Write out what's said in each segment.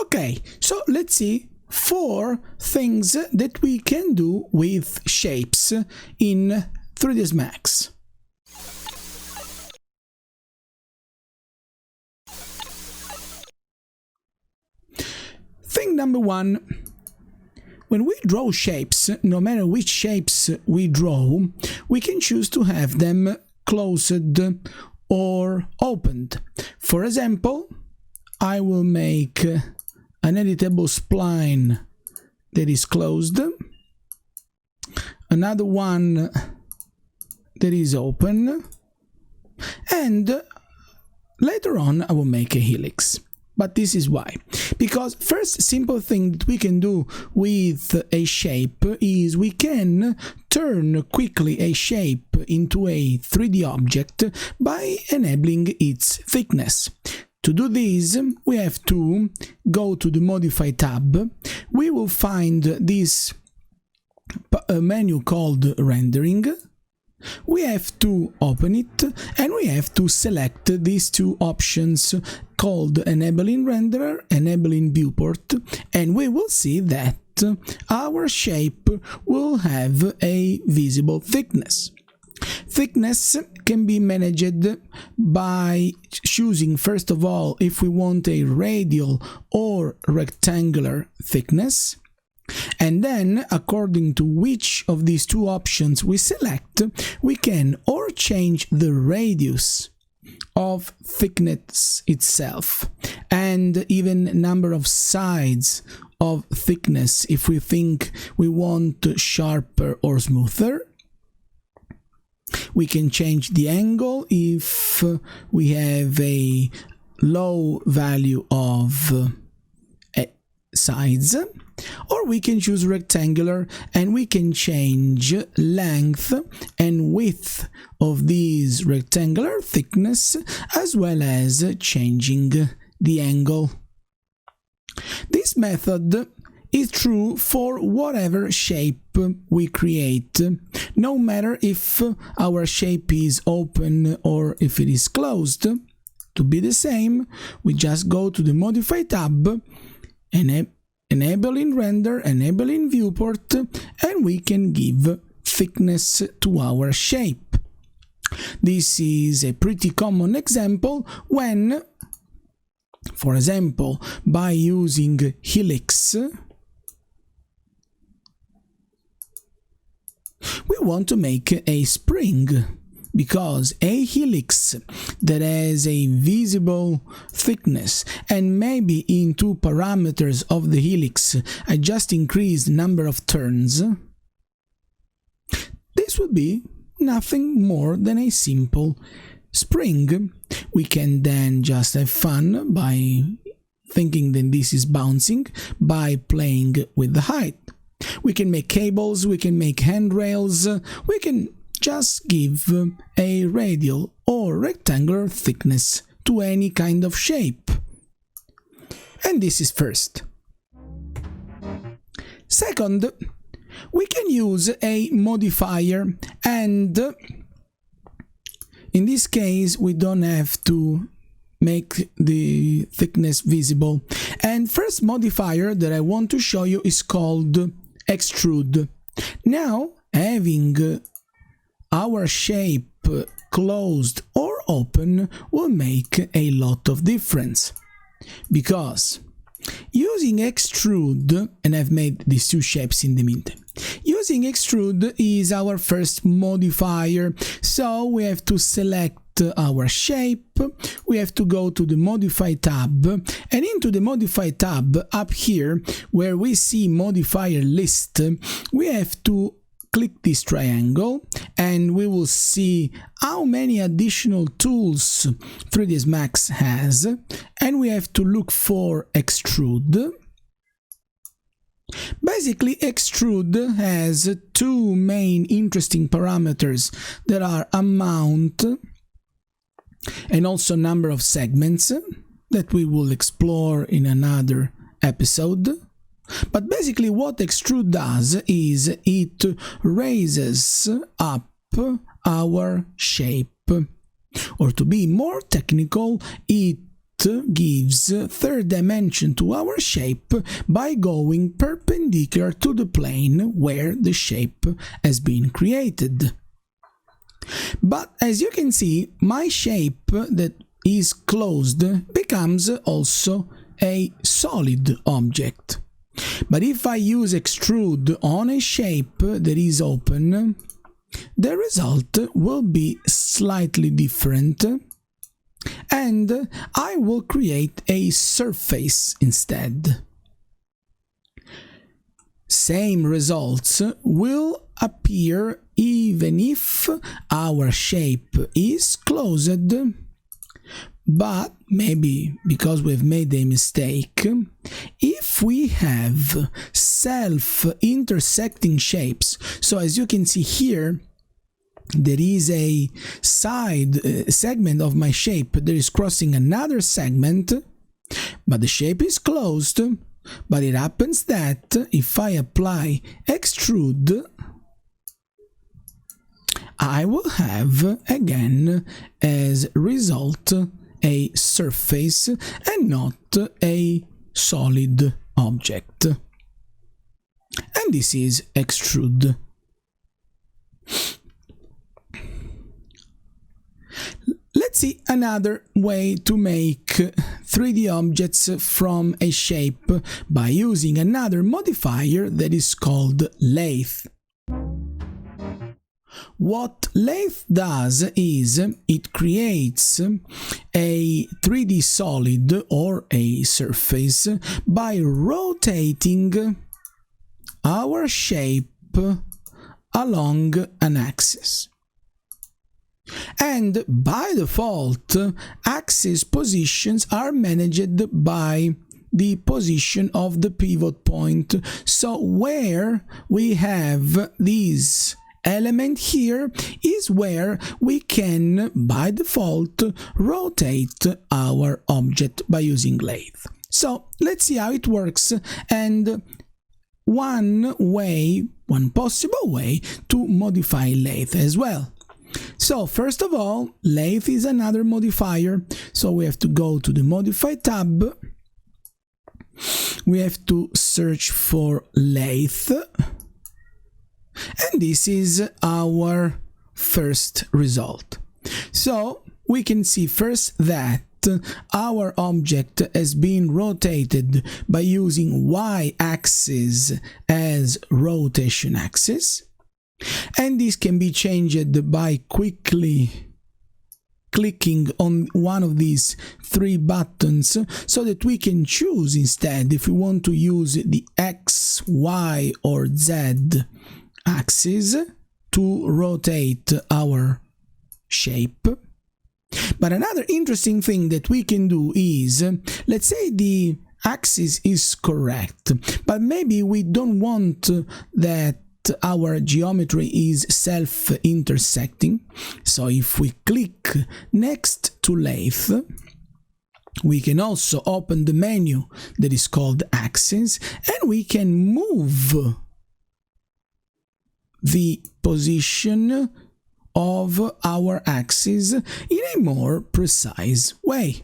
Okay, so let's see 4 things that we can do with shapes in 3ds Max. Thing number 1. When we draw shapes, no matter which shapes we draw, we can choose to have them closed or opened. For example, I will make an editable spline that is closed, another one that is open, and later on I will make a helix. But this is why. Because first simple thing that we can do with a shape is we can turn quickly a shape into a 3D object by enabling its thickness. To do this, we have to go to the Modify tab. We will find this menu called Rendering. We have to open it and we have to select these 2 options called Enabling Renderer, Enabling Viewport, and we will see that our shape will have a visible thickness. Thickness can be managed by choosing first of all if we want a radial or rectangular thickness. And then, according to which of these 2 options we select, we can or change the radius of thickness itself and even number of sides of thickness if we think we want sharper or smoother. We can change the angle if we have a low value of sides, or we can choose rectangular and we can change length and width of these rectangular thickness as well as changing the angle. This method is true for whatever shape we create, no matter if our shape is open or if it is closed. To be the same, we just go to the Modify tab, enabling render, enabling viewport, and we can give thickness to our shape. This is a pretty common example when, for example, by using helix, we want to make a spring, because a helix that has a visible thickness and maybe in 2 parameters of the helix I just increase the number of turns, this would be nothing more than a simple spring. We can then just have fun by thinking that this is bouncing by playing with the height. We can make cables, we can make handrails, we can just give a radial or rectangular thickness to any kind of shape. And this is first. Second, we can use a modifier, and in this case we don't have to make the thickness visible. And first modifier that I want to show you is called Extrude. Now, having our shape closed or open will make a lot of difference, because using Extrude, and I've made these 2 shapes in the meantime, using Extrude is our first modifier. So we have to select our shape, we have to go to the Modify tab, and into the Modify tab up here where we see modifier list, we have to click this triangle and we will see how many additional tools 3ds Max has, and we have to look for Extrude. Basically, Extrude has 2 main interesting parameters that are amount and also number of segments that we will explore in another episode. But basically what Extrude does is it raises up our shape, or to be more technical, it gives third dimension to our shape by going perpendicular to the plane where the shape has been created. But as you can see, my shape that is closed becomes also a solid object. But if I use extrude on a shape that is open, the result will be slightly different, and I will create a surface instead. Same results will appear even if our shape is closed, but maybe because we've made a mistake, if we have self-intersecting shapes, so as you can see here, there is a side segment of my shape that is crossing another segment, but the shape is closed. But it happens that if I apply extrude, I will have again as result a surface and not a solid object. And this is extrude. Let's see another way to make 3D objects from a shape by using another modifier that is called lathe. What lathe does is it creates a 3D solid or a surface by rotating our shape along an axis. And by default, axis positions are managed by the position of the pivot point. So where we have this element here is where we can, by default, rotate our object by using lathe. So let's see how it works, and one possible way to modify lathe as well. So first of all, lathe is another modifier, so we have to go to the modify tab, we have to search for lathe, and this is our first result. So we can see first that our object has been rotated by using y-axis as rotation axis, and this can be changed by quickly clicking on one of these three buttons, so that we can choose instead if we want to use the X, Y or Z axis to rotate our shape. But another interesting thing that we can do is, let's say the axis is correct, but maybe we don't want that our geometry is self-intersecting. So if we click next to lathe, we can also open the menu that is called axis, and we can move the position of our axis in a more precise way.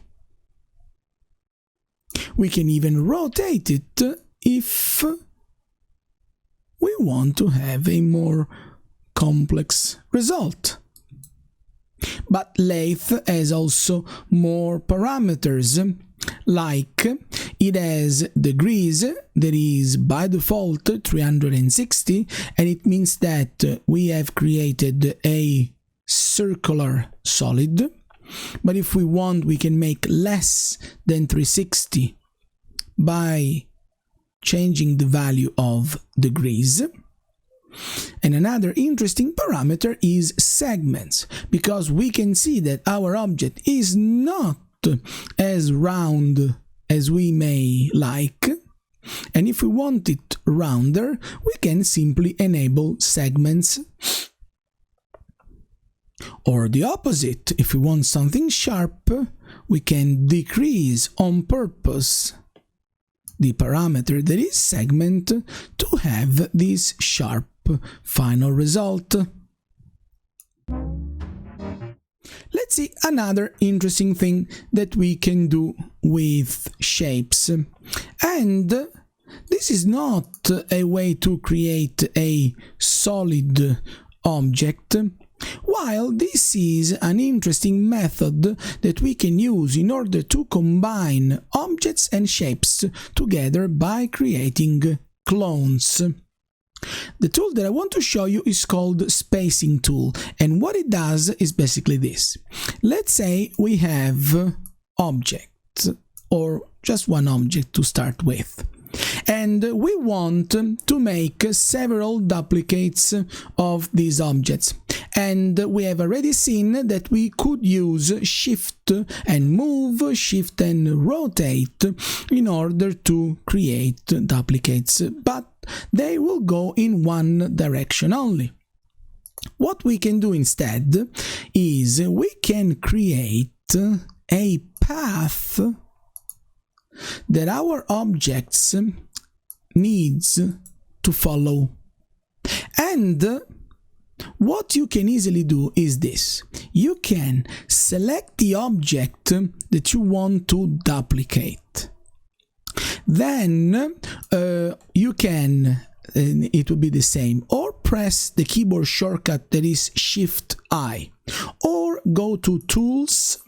We can even rotate it if we want to have a more complex result. But lathe has also more parameters, like it has degrees that is by default 360, and it means that we have created a circular solid. But if we want, we can make less than 360 by changing the value of degrees. And another interesting parameter is segments, because we can see that our object is not as round as we may like, and if we want it rounder, we can simply enable segments. Or the opposite, if we want something sharp, we can decrease on purpose the parameter that is segment to have this sharp final result. let's see another interesting thing that we can do with shapes. And this is not a way to create a solid object, while this is an interesting method that we can use in order to combine objects and shapes together by creating clones. The tool that I want to show you is called spacing tool, and what it does is basically this. Let's say we have objects, or just one object to start with, and we want to make several duplicates of these objects. And we have already seen that we could use shift and move, shift and rotate in order to create duplicates, but they will go in one direction only. What we can do instead is we can create a path that our objects needs to follow. And what you can easily do is this. You can select the object that you want to duplicate. Then you can, it will be the same, or press the keyboard shortcut that is Shift I, or go to Tools,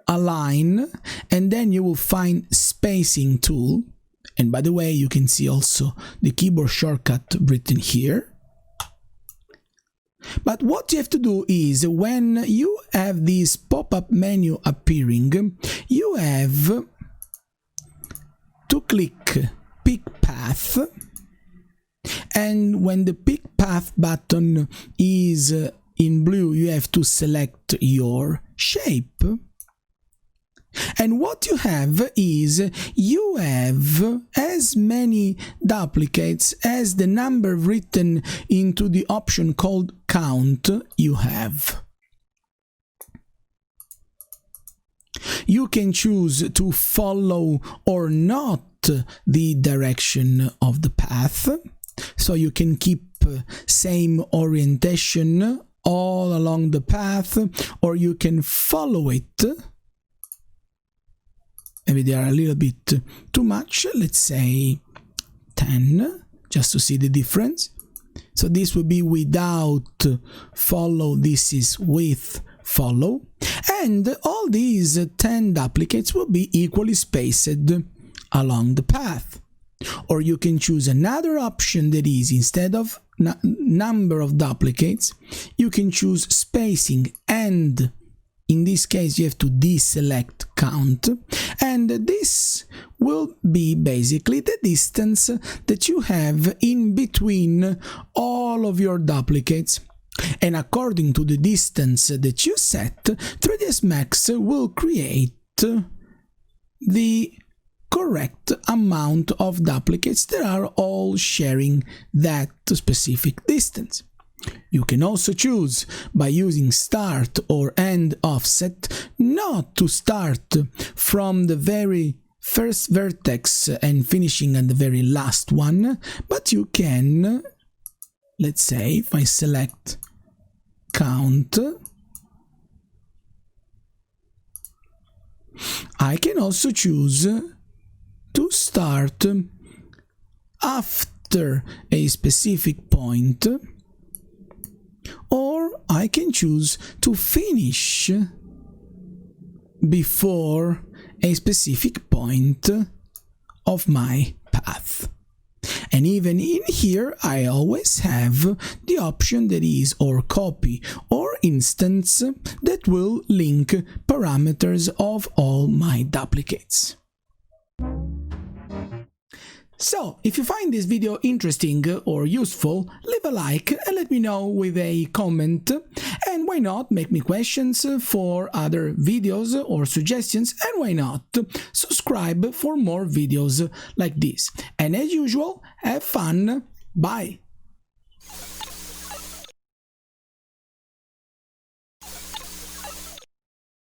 Align, and then you will find Spacing tool. And by the way, you can see also the keyboard shortcut written here. But what you have to do is, when you have this pop-up menu appearing, you have to click Pick Path, and when the Pick Path button is in blue, you have to select your shape. And what you have is, you have as many duplicates as the number written into the option called count you have. You can choose to follow or not the direction of the path, so you can keep same orientation all along the path, or you can follow it. Maybe they are a little bit too much, let's say 10, just to see the difference. So this will be without follow, this is with follow. And all these 10 duplicates will be equally spaced along the path. Or you can choose another option that is, instead of number of duplicates, you can choose spacing, and in this case you have to deselect count, and this will be basically the distance that you have in between all of your duplicates. And according to the distance that you set, 3ds Max will create the correct amount of duplicates that are all sharing that specific distance. You can also choose, by using start or end offset, not to start from the very first vertex and finishing at the very last one, but you can, let's say, if I select count, I can also choose to start after a specific point, or I can choose to finish before a specific point of my path. And even in here, I always have the option that is or copy or instance that will link parameters of all my duplicates. So, if you find this video interesting or useful, leave a like and let me know with a comment, and why not make me questions for other videos or suggestions, and why not subscribe for more videos like this. And as usual, have fun, bye!